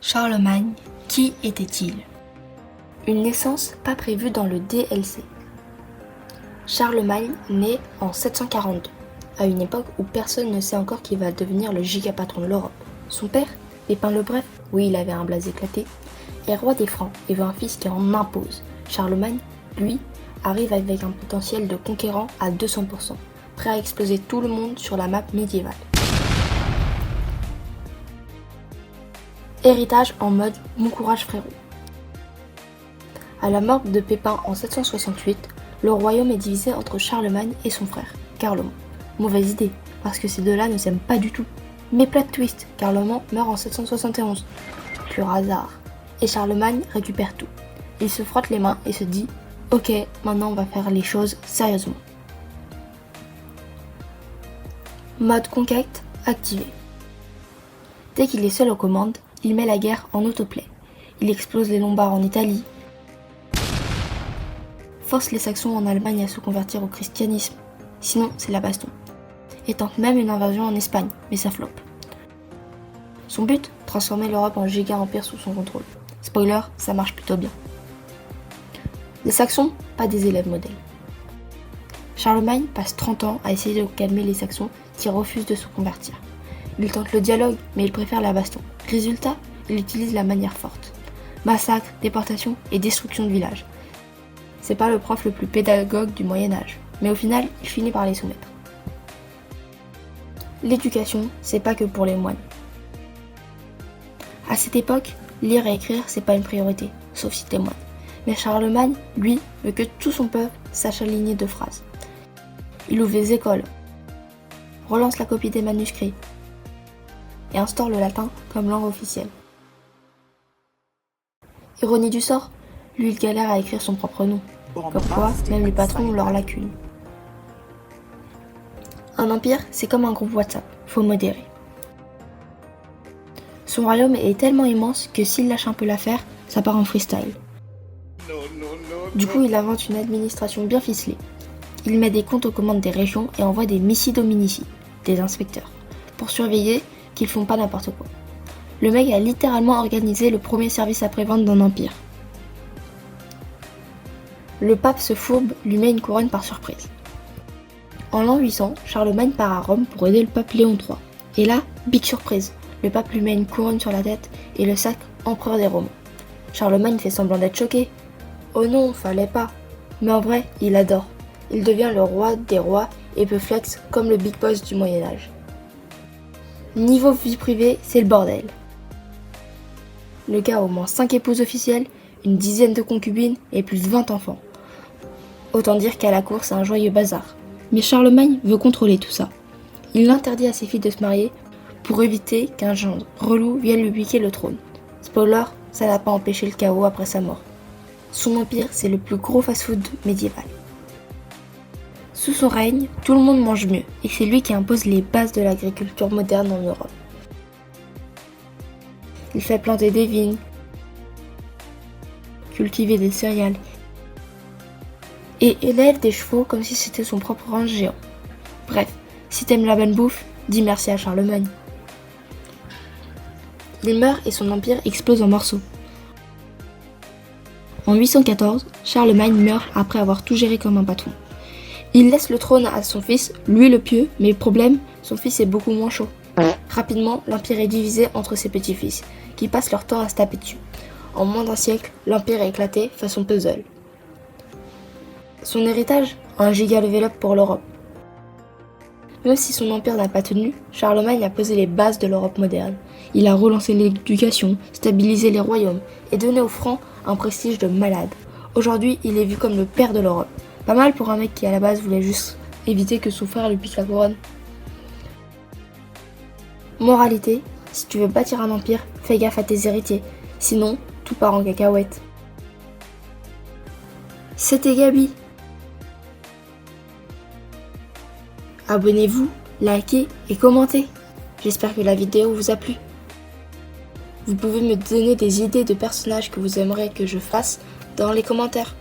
Charlemagne, qui était-il? Une naissance pas prévue dans le DLC. Charlemagne naît en 742, à une époque où personne ne sait encore qui va devenir le giga-patron de l'Europe. Son père, Pépin le Bref, oui il avait un blaze éclaté, est roi des Francs et veut un fils qui en impose. Charlemagne, lui, arrive avec un potentiel de conquérant à 200%, prêt à exploser tout le monde sur la map médiévale. Héritage en mode « Bon courage frérot ». À la mort de Pépin en 768, le royaume est divisé entre Charlemagne et son frère, Carloman. Mauvaise idée, parce que ces deux-là ne s'aiment pas du tout. Mais plot twist, Carloman meurt en 771. Pur hasard. Et Charlemagne récupère tout. Il se frotte les mains et se dit « Ok, maintenant on va faire les choses sérieusement ». Mode conquête activé. Dès qu'il est seul aux commandes, il met la guerre en autoplay. Il explose les Lombards en Italie, force les Saxons en Allemagne à se convertir au christianisme, sinon c'est la baston, et tente même une invasion en Espagne, mais ça floppe. Son but, transformer l'Europe en giga-empire sous son contrôle. Spoiler, ça marche plutôt bien. Les Saxons, pas des élèves modèles. Charlemagne passe 30 ans à essayer de calmer les Saxons qui refusent de se convertir. Il tente le dialogue, mais il préfère la baston. Résultat, il utilise la manière forte. Massacre, déportation et destruction de villages. C'est pas le prof le plus pédagogue du Moyen-Âge, mais au final, il finit par les soumettre. L'éducation, c'est pas que pour les moines. À cette époque, lire et écrire, c'est pas une priorité, sauf si t'es moine. Mais Charlemagne, lui, veut que tout son peuple sache aligner deux phrases. Il ouvre les écoles, relance la copie des manuscrits, et instaure le latin comme langue officielle. Ironie du sort, lui il galère à écrire son propre nom, comme quoi même les patrons ont leurs lacunes. Un empire, c'est comme un groupe WhatsApp, faut modérer. Son royaume est tellement immense que s'il lâche un peu l'affaire, ça part en freestyle. Du coup, il invente une administration bien ficelée. Il met des comptes aux commandes des régions et envoie des missi dominici, des inspecteurs, pour surveiller qu'ils font pas n'importe quoi. Le mec a littéralement organisé le premier service après-vente d'un empire. Le pape se fourbe, lui met une couronne par surprise. En l'an 800, Charlemagne part à Rome pour aider le pape Léon III. Et là, big surprise, le pape lui met une couronne sur la tête et le sacre empereur des Romains. Charlemagne fait semblant d'être choqué. Oh non, fallait pas. Mais en vrai, il adore. Il devient le roi des rois et peut flex comme le big boss du Moyen-Âge. Niveau vie privée, c'est le bordel. Le gars a au moins 5 épouses officielles, une dizaine de concubines et plus de 20 enfants. Autant dire qu'à la cour, c'est un joyeux bazar. Mais Charlemagne veut contrôler tout ça. Il interdit à ses filles de se marier pour éviter qu'un gendre relou vienne lui piquer le trône. Spoiler, ça n'a pas empêché le chaos après sa mort. Son empire, c'est le plus gros fast-food médiéval. Sous son règne, tout le monde mange mieux, et c'est lui qui impose les bases de l'agriculture moderne en Europe. Il fait planter des vignes, cultiver des céréales, et élève des chevaux comme si c'était son propre range géant. Bref, si t'aimes la bonne bouffe, dis merci à Charlemagne. Il meurt et son empire explose en morceaux. En 814, Charlemagne meurt après avoir tout géré comme un patron. Il laisse le trône à son fils, lui le pieux, mais le problème, son fils est beaucoup moins chaud. Rapidement, l'empire est divisé entre ses petits-fils, qui passent leur temps à se taper dessus. En moins d'un siècle, l'empire est éclaté façon puzzle. Son héritage, un giga level up pour l'Europe. Même si son empire n'a pas tenu, Charlemagne a posé les bases de l'Europe moderne. Il a relancé l'éducation, stabilisé les royaumes et donné aux Francs un prestige de malade. Aujourd'hui, il est vu comme le père de l'Europe. Pas mal pour un mec qui à la base voulait juste éviter que son frère lui pique la couronne. Moralité, si tu veux bâtir un empire, fais gaffe à tes héritiers, sinon tout part en cacahuète. C'était Gabi. Abonnez-vous, likez et commentez. J'espère que la vidéo vous a plu. Vous pouvez me donner des idées de personnages que vous aimeriez que je fasse dans les commentaires.